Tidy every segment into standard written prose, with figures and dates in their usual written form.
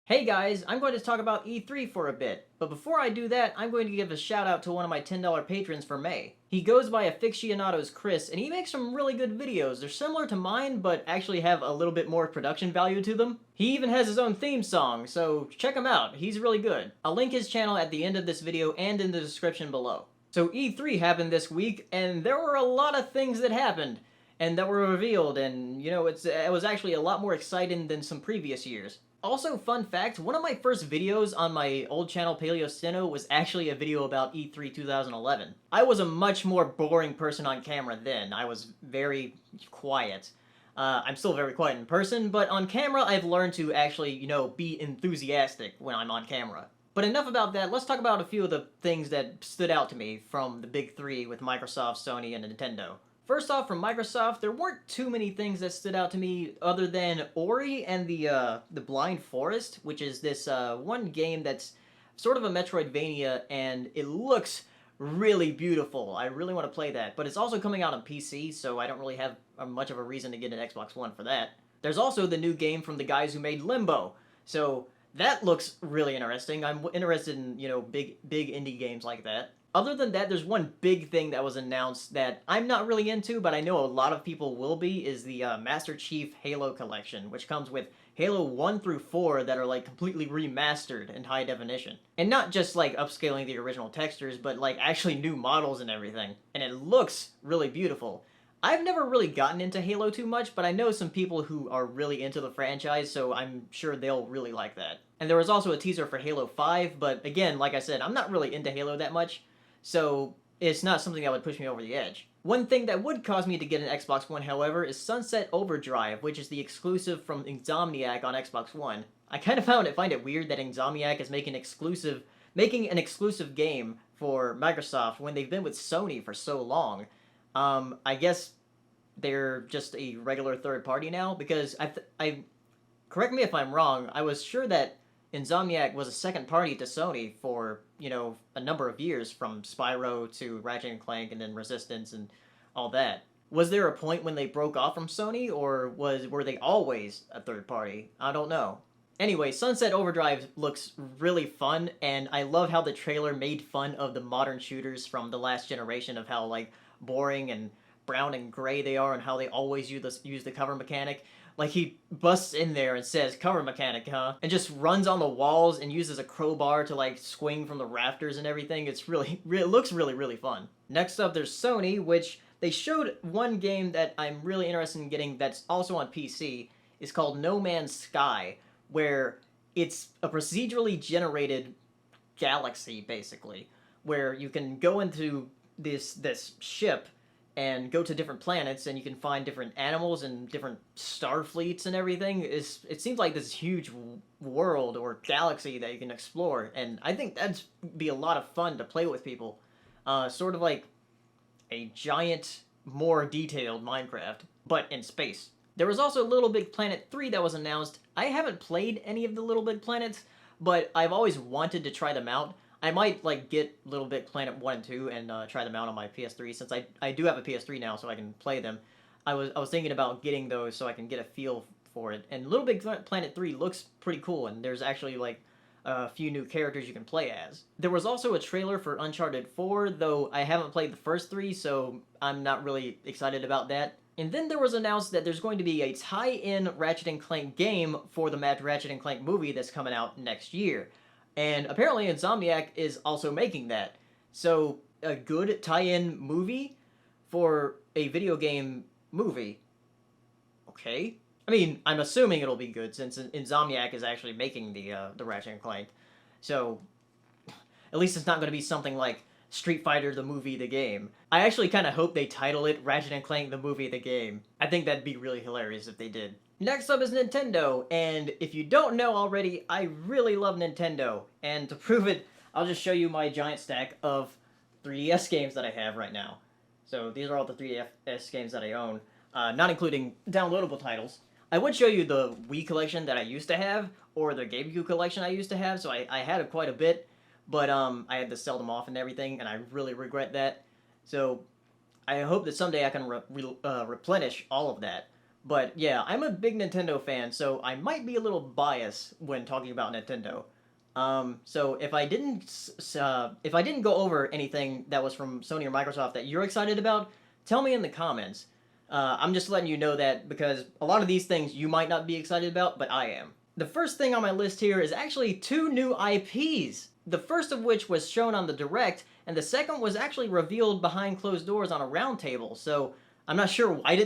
Hey guys, I'm going to talk about E3 for a bit, but before I do that, I'm going to give a shout out to one of my $10 patrons for May. He goes by Aficionados Chris, and he makes some really good videos. They're similar to mine, but actually have a little bit more production value to them. He even has his own theme song, so check him out, he's really good. I'll link his channel at the end of this video and in the description below. So E3 happened this week, and there were a lot of things that happened and that were revealed, and it was actually a lot more exciting than some previous years. Also, fun fact, one of my first videos on my old channel PaleoSteno was actually a video about E3 2011. I was a much more boring person on camera then. I was very quiet. I'm still very quiet in person, but on camera I've learned to actually, be enthusiastic when I'm on camera. But enough about that, let's talk about a few of the things that stood out to me from the big three with Microsoft, Sony, and Nintendo. First off, from Microsoft, there weren't too many things that stood out to me other than Ori and the Blind Forest, which is this one game that's sort of a Metroidvania, and it looks really beautiful. I really want to play that, but it's also coming out on PC, so I don't really have much of a reason to get an Xbox One for that. There's also the new game from the guys who made Limbo, so that looks really interesting. I'm interested in, big indie games like that. Other than that, there's one big thing that was announced that I'm not really into, but I know a lot of people will be, is the Master Chief Halo Collection, which comes with Halo 1 through 4 that are like completely remastered in high definition. And not just like upscaling the original textures, but like actually new models and everything. And it looks really beautiful. I've never really gotten into Halo too much, but I know some people who are really into the franchise, so I'm sure they'll really like that. And there was also a teaser for Halo 5, but again, like I said, I'm not really into Halo that much, so it's not something that would push me over the edge. One thing that would cause me to get an Xbox One, however, is Sunset Overdrive, which is the exclusive from Insomniac on Xbox One. I kind of find it weird that Insomniac is making an exclusive game for Microsoft when they've been with Sony for so long. I guess they're just a regular third party now, because I correct me if I'm wrong, I was sure that Insomniac was a second party to Sony for, a number of years, from Spyro to Ratchet and Clank and then Resistance and all that. Was there a point when they broke off from Sony, or were they always a third party? I don't know. Anyway, Sunset Overdrive looks really fun, and I love how the trailer made fun of the modern shooters from the last generation, of how like boring and brown and gray they are, and how they always use the cover mechanic. Like, he busts in there and says, "Cover mechanic, huh?" And just runs on the walls and uses a crowbar to, like, swing from the rafters and everything. It looks really, really fun. Next up, there's Sony, which they showed one game that I'm really interested in getting that's also on PC. It's called No Man's Sky, where it's a procedurally generated galaxy, basically, where you can go into this ship and go to different planets, and you can find different animals and different star fleets and everything. It seems like this huge world or galaxy that you can explore, and I think that'd be a lot of fun to play with people. Sort of like a giant, more detailed Minecraft, but in space. There was also Little Big Planet 3 that was announced. I haven't played any of the Little Big Planets, but I've always wanted to try them out. I might like get Little Big Planet 1 and 2 and try them out on my PS3, since I do have a PS3 now, so I can play them. I was thinking about getting those so I can get a feel for it. And Little Big Planet 3 looks pretty cool, and there's actually like a few new characters you can play as. There was also a trailer for Uncharted 4, though I haven't played the first three, so I'm not really excited about that. And then there was announced that there's going to be a tie-in Ratchet & Clank game for the Ratchet & Clank movie that's coming out next year. And apparently Insomniac is also making that. So, a good tie-in movie for a video game movie. Okay. I mean, I'm assuming it'll be good, since Insomniac is actually making the Ratchet and Clank. So, at least it's not going to be something like Street Fighter the movie, the game. I actually kind of hope they title it Ratchet and Clank the movie, the game. I think that'd be really hilarious if they did. Next up is Nintendo, and if you don't know already, I really love Nintendo. And to prove it, I'll just show you my giant stack of 3DS games that I have right now. So these are all the 3DS games that I own, not including downloadable titles. I would show you the Wii collection that I used to have, or the GameCube collection I used to have, so I had quite a bit, but I had to sell them off and everything, and I really regret that. So I hope that someday I can replenish all of that. But yeah, I'm a big Nintendo fan, so I might be a little biased when talking about Nintendo. So if I didn't go over anything that was from Sony or Microsoft that you're excited about, tell me in the comments. I'm just letting you know that because a lot of these things you might not be excited about, but I am. The first thing on my list here is actually 2 new IPs. The first of which was shown on the Direct, and the second was actually revealed behind closed doors on a roundtable. So I'm not sure why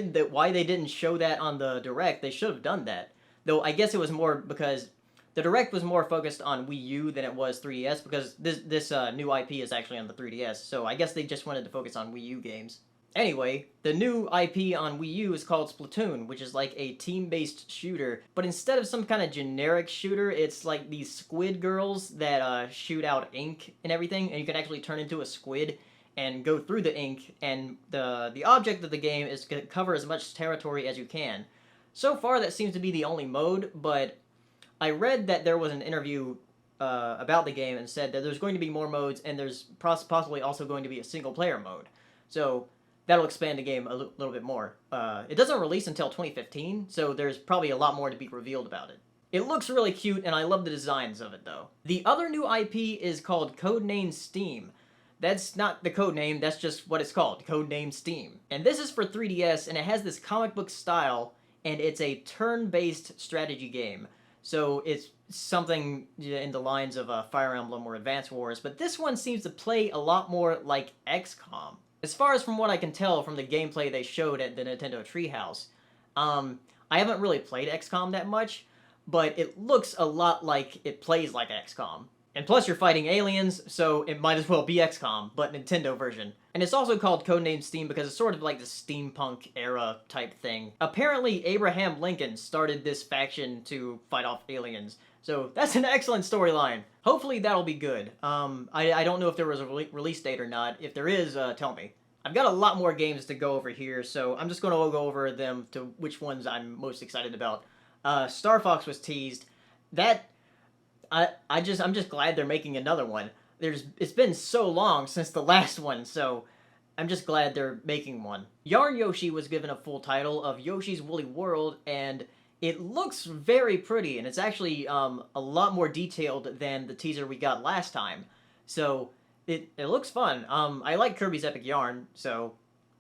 they didn't show that on the Direct. They should have done that. Though I guess it was more because the Direct was more focused on Wii U than it was 3DS because this new IP is actually on the 3DS. So I guess they just wanted to focus on Wii U games. Anyway, the new IP on Wii U is called Splatoon, which is like a team-based shooter. But instead of some kind of generic shooter, it's like these squid girls that shoot out ink and everything, and you can actually turn into a squid and go through the ink, and the object of the game is to cover as much territory as you can. So far, that seems to be the only mode, but I read that there was an interview about the game and said that there's going to be more modes, and there's possibly also going to be a single-player mode. So that'll expand the game a little bit more. It doesn't release until 2015, so there's probably a lot more to be revealed about it. It looks really cute, and I love the designs of it, though. The other new IP is called Codename Steam. That's not the code name, that's just what it's called, Codename Steam. And this is for 3DS, and it has this comic book style, and it's a turn-based strategy game. So it's something in the lines of Fire Emblem or Advance Wars, but this one seems to play a lot more like XCOM. As far as from what I can tell from the gameplay they showed at the Nintendo Treehouse, I haven't really played XCOM that much, but it looks a lot like it plays like XCOM. And plus you're fighting aliens, so it might as well be XCOM, but Nintendo version. And it's also called Codename Steam because it's sort of like the steampunk era type thing. Apparently Abraham Lincoln started this faction to fight off aliens, so that's an excellent storyline. Hopefully that'll be good. I don't know if there was a release date or not. If there is, tell me. I've got a lot more games to go over here, so I'm just going to go over them to which ones I'm most excited about. Star Fox was teased. I'm just glad they're making another one. It's been so long since the last one, so I'm just glad they're making one. Yarn Yoshi was given a full title of Yoshi's Woolly World, and it looks very pretty, and it's actually a lot more detailed than the teaser we got last time. So it looks fun. I like Kirby's Epic Yarn, so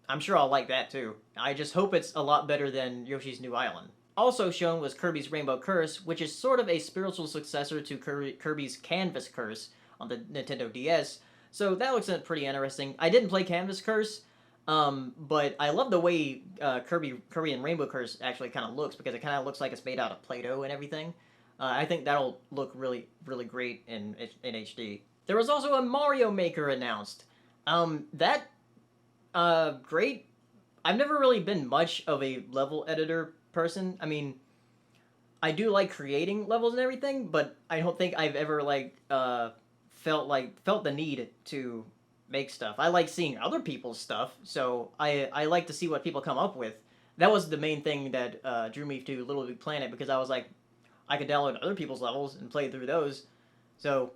I'm sure I'll like that too. I just hope it's a lot better than Yoshi's New Island. Also shown was Kirby's Rainbow Curse, which is sort of a spiritual successor to Kirby's Canvas Curse on the Nintendo DS, so that looks pretty interesting. I didn't play Canvas Curse, but I love the way Kirby and Rainbow Curse actually kind of looks, because it kind of looks like it's made out of Play-Doh and everything. I think that'll look really, really great in HD. There was also a Mario Maker announced. Great. I've never really been much of a level editor person. I mean, I do like creating levels and everything, but I don't think I've ever felt the need to make stuff. I like seeing other people's stuff, so I like to see what people come up with. That was the main thing that drew me to Little Big Planet, because I was like, I could download other people's levels and play through those. So,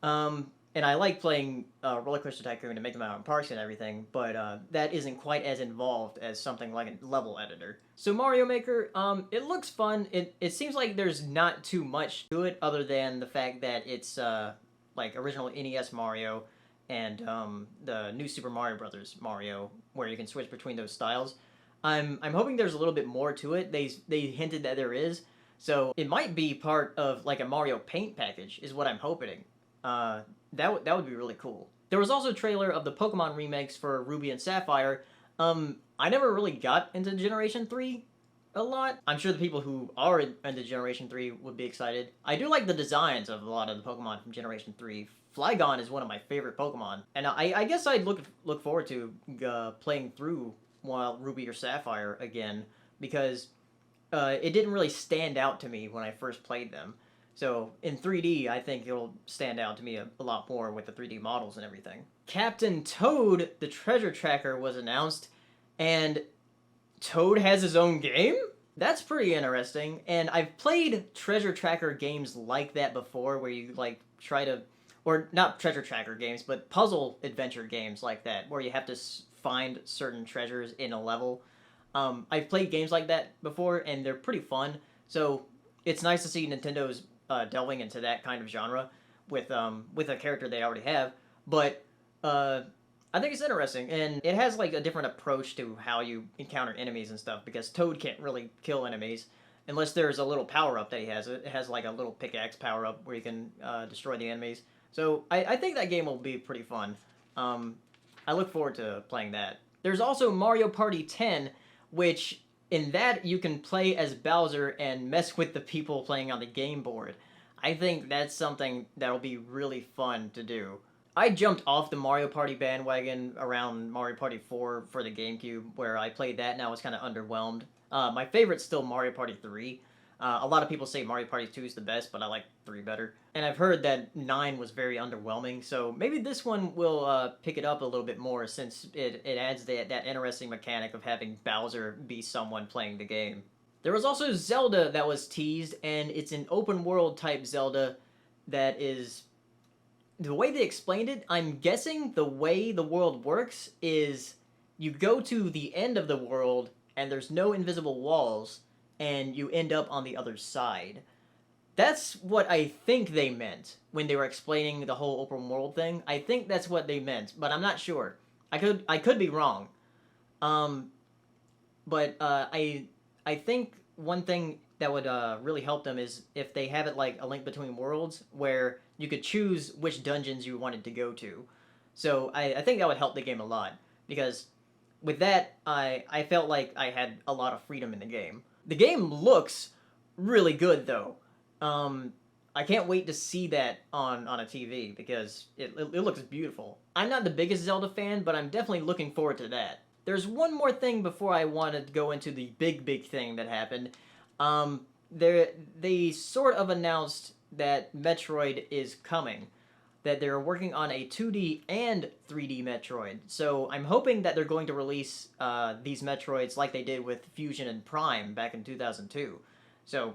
and I like playing Roller Coaster Tycoon and make them out in parks and everything, but that isn't quite as involved as something like a level editor. So Mario Maker, it looks fun. It seems like there's not too much to it other than the fact that it's like original NES Mario and the new Super Mario Brothers Mario, where you can switch between those styles. I'm hoping there's a little bit more to it. They hinted that there is, so it might be part of like a Mario Paint package, is what I'm hoping. That would be really cool. There was also a trailer of the Pokemon remakes for Ruby and Sapphire. I never really got into Generation 3 a lot. I'm sure the people who are into Generation 3 would be excited. I do like the designs of a lot of the Pokemon from Generation 3. Flygon is one of my favorite Pokemon, and I guess I'd look forward to playing through Ruby or Sapphire again, because it didn't really stand out to me when I first played them. So in 3D, I think it'll stand out to me a lot more with the 3D models and everything. Captain Toad, the treasure tracker, was announced, and Toad has his own game? That's pretty interesting, and I've played treasure tracker games like that before, where you like try to, or not treasure tracker games, but puzzle adventure games like that, where you have to find certain treasures in a level. I've played games like that before, and they're pretty fun. So it's nice to see Nintendo's delving into that kind of genre with a character they already have. But I think it's interesting, and it has like a different approach to how you encounter enemies and stuff. Because Toad can't really kill enemies unless there's a little power up that he has. It has like a little pickaxe power up where you can destroy the enemies. So I think that game will be pretty fun. I look forward to playing that. There's also Mario Party 10, which in that you can play as Bowser and mess with the people playing on the game board. I think that's something that'll be really fun to do. I jumped off the Mario Party bandwagon around Mario Party 4 for the GameCube, where I played that and I was kind of underwhelmed. My favorite's still Mario Party 3. A lot of people say Mario Party 2 is the best, but I like 3 better. And I've heard that 9 was very underwhelming, so maybe this one will pick it up a little bit more since it adds that interesting mechanic of having Bowser be someone playing the game. There was also Zelda that was teased, and it's an open world type Zelda that is... The way they explained it, I'm guessing the way the world works is you go to the end of the world and there's no invisible walls, and you end up on the other side. That's what I think they meant when they were explaining the whole open world thing. I think that's what they meant, but I'm not sure. I could be wrong. But I think one thing that would really help them is if they have it like a Link Between Worlds, where you could choose which dungeons you wanted to go to. So I think that would help the game a lot, because with that, I felt like I had a lot of freedom in the game. The game looks really good, though. I can't wait to see that on a TV, because it looks beautiful. I'm not the biggest Zelda fan, but I'm definitely looking forward to that. There's one more thing before I want to go into the big thing that happened. They sort of announced that Metroid is coming, that they're working on a 2D and 3D Metroid. So I'm hoping that they're going to release these Metroids like they did with Fusion and Prime back in 2002. So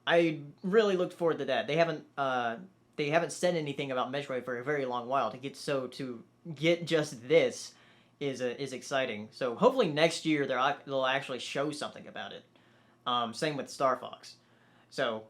I really looked forward to that. They haven't said anything about Metroid for a very long while. To get just this is exciting. So hopefully next year they'll actually show something about it. Same with Star Fox. So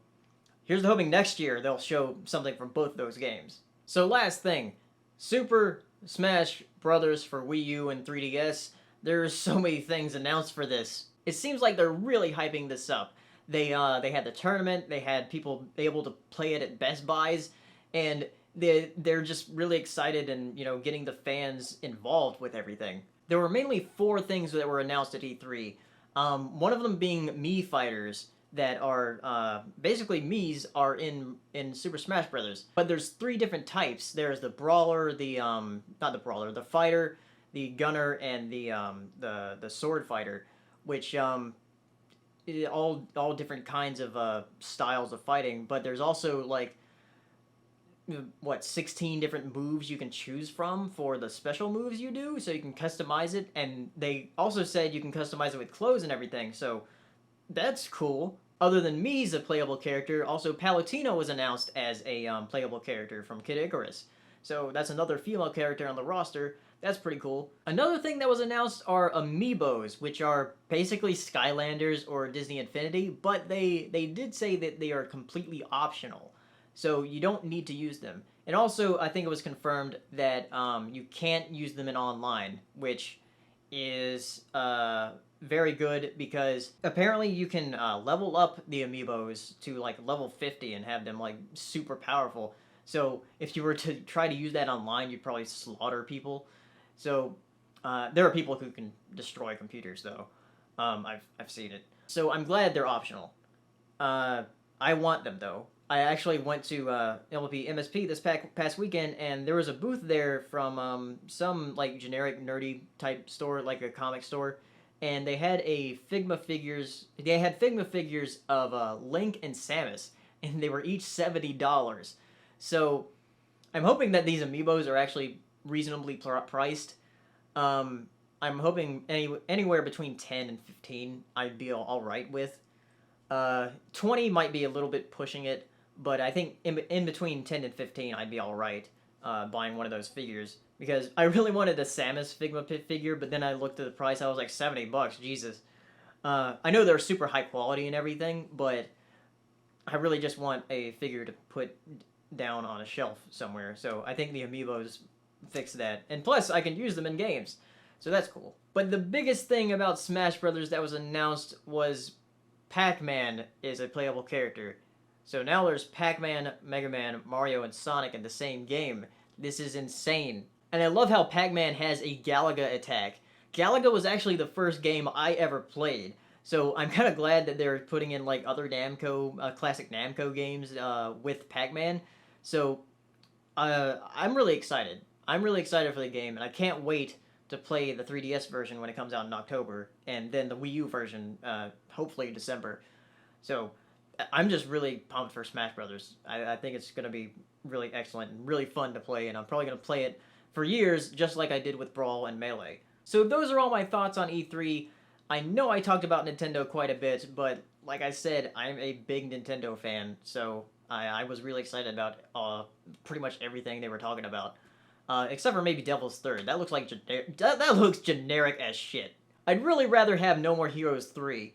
here's the hoping next year they'll show something from both those games. So last thing, Super Smash Brothers for Wii U and 3DS. There's so many things announced for this. It seems like they're really hyping this up. They had the tournament, they had people able to play it at Best Buys, and they're just really excited and, you know, getting the fans involved with everything. There were mainly 4 things that were announced at E3. One of them being Mii fighters that are basically Mii's are in Super Smash Brothers. But there's 3 different types. There's the brawler, the fighter, the gunner, and the sword fighter, which all different kinds of styles of fighting. But there's also like 16 different moves you can choose from for the special moves you do, so you can customize it. And they also said you can customize it with clothes and everything, so that's cool. Other than me as a playable character, also PaleoSteno was announced as a playable character from Kid Icarus, so that's another female character on the roster. That's pretty cool. Another thing that was announced are amiibos, which are basically Skylanders or Disney Infinity, but they did say that they are completely optional, so you don't need to use them. And also, I think it was confirmed that you can't use them in online, which is very good, because apparently you can level up the amiibos to like level 50 and have them like super powerful. So if you were to try to use that online, you'd probably slaughter people. So there are people who can destroy computers, though. I've seen it. So I'm glad they're optional. I want them, though. I actually went to MLP MSP this past weekend, and there was a booth there from some like generic nerdy type store, like a comic store, and they had Figma figures. They had Figma figures of Link and Samus, and they were each $70. So I'm hoping that these amiibos are actually reasonably priced. I'm hoping anywhere between 10 and 15 I'd be all right with. 20 might be a little bit pushing it, but I think in between 10 and 15 I'd be all right buying one of those figures, because I really wanted the Samus Figma figure, but then I looked at the price. I was like, $70, Jesus. I know they're super high quality and everything, but I really just want a figure to put down on a shelf somewhere. So I think the amiibos fix that. And plus, I can use them in games. So that's cool. But the biggest thing about Smash Brothers that was announced was Pac-Man is a playable character. So now there's Pac-Man, Mega Man, Mario, and Sonic in the same game. This is insane. And I love how Pac-Man has a Galaga attack. Galaga was actually the first game I ever played. So I'm kind of glad that they're putting in like other Namco, classic Namco games with Pac-Man. So I'm really excited. I'm really excited for the game, and I can't wait to play the 3DS version when it comes out in October, and then the Wii U version, hopefully in December. So I'm just really pumped for Smash Brothers. I think it's going to be really excellent and really fun to play, and I'm probably going to play it for years, just like I did with Brawl and Melee. So those are all my thoughts on E3. I know I talked about Nintendo quite a bit, but like I said, I'm a big Nintendo fan, so I was really excited about pretty much everything they were talking about. Except for maybe Devil's Third. That looks like that looks generic as shit. I'd really rather have No More Heroes 3.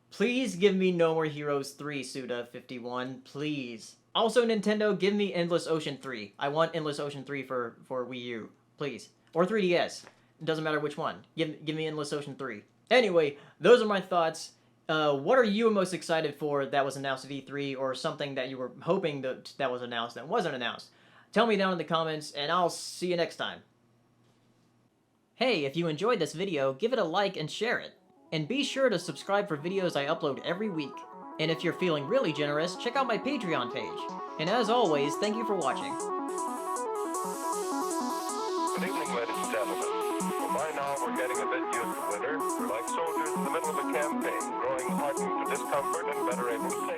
Please give me No More Heroes 3, Suda51. Please. Also, Nintendo, give me Endless Ocean 3. I want Endless Ocean 3 for Wii U. Please. Or 3DS. It doesn't matter which one. Give me Endless Ocean 3. Anyway, those are my thoughts. What are you most excited for that was announced at E3, or something that you were hoping that was announced that wasn't announced? Tell me down in the comments, and I'll see you next time. Hey, if you enjoyed this video, give it a like and share it. And be sure to subscribe for videos I upload every week. And if you're feeling really generous, check out my Patreon page. And as always, thank you for watching. Good evening, ladies and gentlemen. Well, by now we're getting a bit used to winter. We're like soldiers in the middle of a campaign, growing hardened to discomfort and better able to